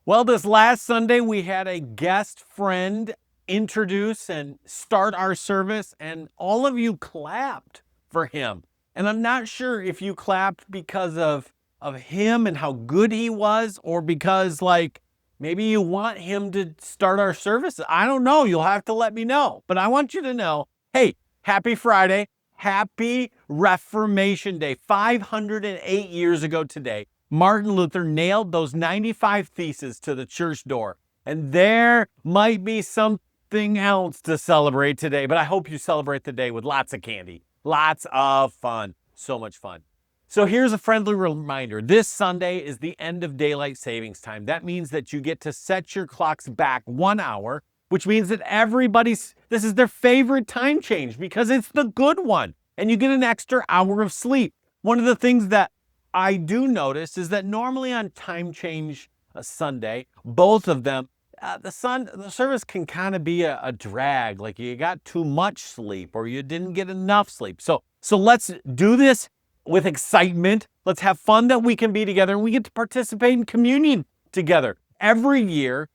Well, this last Sunday, we had a guest friend introduce and start our service, and all of you clapped for him. And I'm not sure if you clapped because of him and how good he was, or because, like, maybe you want him to start our service. I don't know. You'll have to let me know. But I want you to know, hey, happy Friday. Happy Reformation Day. 508 years ago today, Martin Luther nailed those 95 theses to the church door. And there might be something else to celebrate today, but I hope you celebrate the day with lots of candy, lots of fun, so much fun. So here's a friendly reminder. This Sunday is the end of daylight savings time. That means that you get to set your clocks back 1 hour, which means that this is their favorite time change because it's the good one. And you get an extra hour of sleep. One of the things that I do notice is that normally on time change Sunday, both of them, the service can kind of be a drag. Like you got too much sleep or you didn't get enough sleep. So let's do this with excitement. Let's have fun that we can be together and we get to participate in communion together. Every year,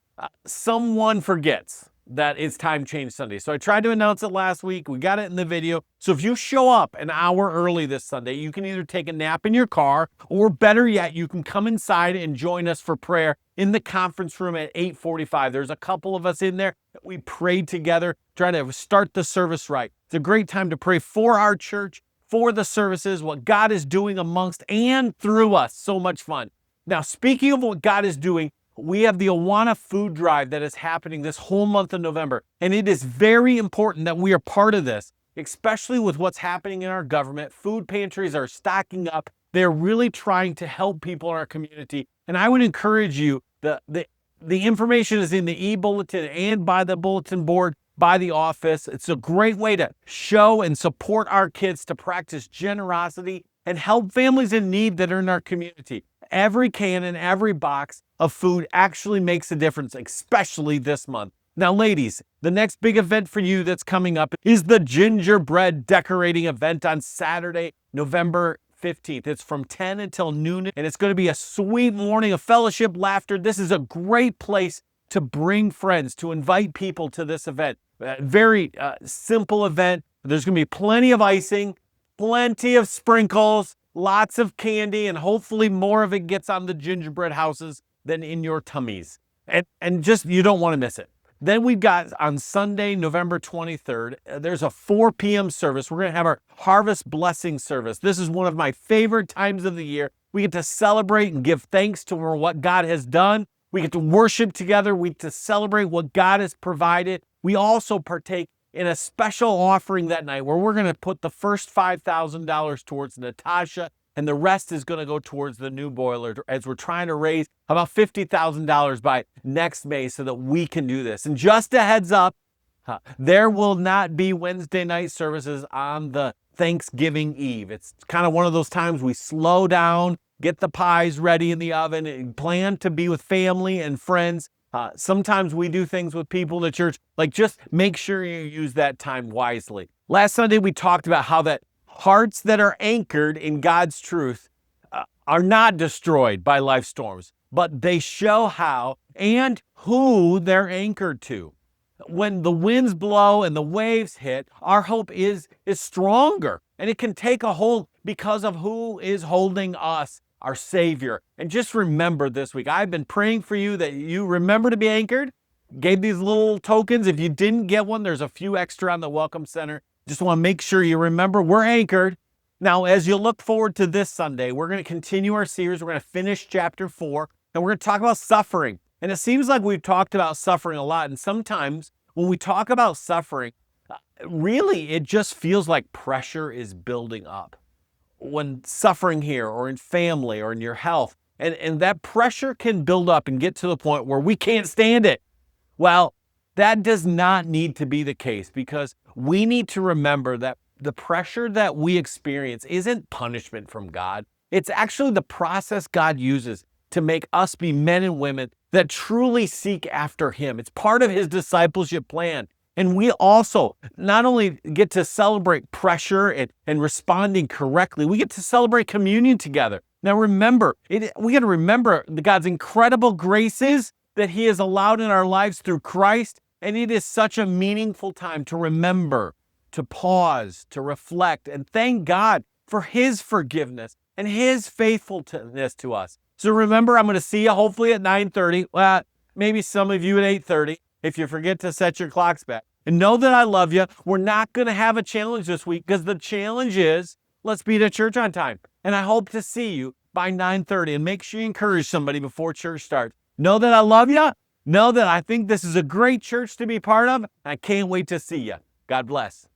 someone forgets that it's time change Sunday. So I tried to announce it last week. We got it in the video. So if you show up an hour early this Sunday, you can either take a nap in your car, or better yet, you can come inside and join us for prayer in the conference room at 8:45. There's a couple of us in there that we prayed together, trying to start the service right. It's a great time to pray for our church, for the services, what God is doing amongst and through us. So much fun. Now, speaking of what God is doing, we have the Awana food drive that is happening this whole month of November. And it is very important that we are part of this, especially with what's happening in our government. Food pantries are stocking up. They're really trying to help people in our community. And I would encourage you, the information is in the e-bulletin and by the bulletin board, by the office. It's a great way to show and support our kids to practice generosity and help families in need that are in our community. Every can and every box of food actually makes a difference, especially this month. Now, ladies, the next big event for you that's coming up is the gingerbread decorating event on Saturday, November 15th. It's from 10 until noon, and it's going to be a sweet morning of fellowship, laughter. This is a great place to bring friends, to invite people to this event. Very simple event. There's going to be plenty of icing, plenty of sprinkles, lots of candy, and hopefully more of it gets on the gingerbread houses than in your tummies. And just, you don't want to miss it. Then we've got on Sunday, November 23rd, there's a 4 p.m. service. We're going to have our Harvest Blessing service. This is one of my favorite times of the year. We get to celebrate and give thanks to what God has done. We get to worship together. We get to celebrate what God has provided. We also partake in a special offering that night where we're going to put the first $5,000 towards Natasha, and the rest is going to go towards the new boiler as we're trying to raise about $50,000 by next May so that we can do this. And just a heads up, there will not be Wednesday night services on the Thanksgiving Eve. It's kind of one of those times we slow down, get the pies ready in the oven, and plan to be with family and friends. Sometimes we do things with people in the church, like just make sure you use that time wisely. Last Sunday, we talked about how that hearts that are anchored in God's truth are not destroyed by life storms, but they show how and who they're anchored to. When the winds blow and the waves hit, our hope is stronger, and it can take a hold because of who is holding us, our Savior. And just remember this week, I've been praying for you that you remember to be anchored. Gave these little tokens. If you didn't get one, there's a few extra on the Welcome Center. Just want to make sure you remember we're anchored. Now, as you look forward to this Sunday, we're going to continue our series. We're going to finish chapter 4, and we're going to talk about suffering. And it seems like we've talked about suffering a lot. And sometimes when we talk about suffering, really, it just feels like pressure is building up. When suffering here or in family or in your health, and that pressure can build up and get to the point where we can't stand it. Well, that does not need to be the case, because we need to remember that the pressure that we experience isn't punishment from God. It's actually the process God uses to make us be men and women that truly seek after Him. It's part of His discipleship plan. And we also not only get to celebrate pressure and responding correctly, we get to celebrate communion together. Now remember, we got to remember God's incredible graces that he has allowed in our lives through Christ. And it is such a meaningful time to remember, to pause, to reflect, and thank God for his forgiveness and his faithfulness to us. So remember, I'm going to see you hopefully at 9:30. Well, maybe some of you at 8:30 if you forget to set your clocks back. And know that I love you. We're not going to have a challenge this week because the challenge is let's be at church on time. And I hope to see you by 9:30. And make sure you encourage somebody before church starts. Know that I love you. Know that I think this is a great church to be part of. I can't wait to see you. God bless.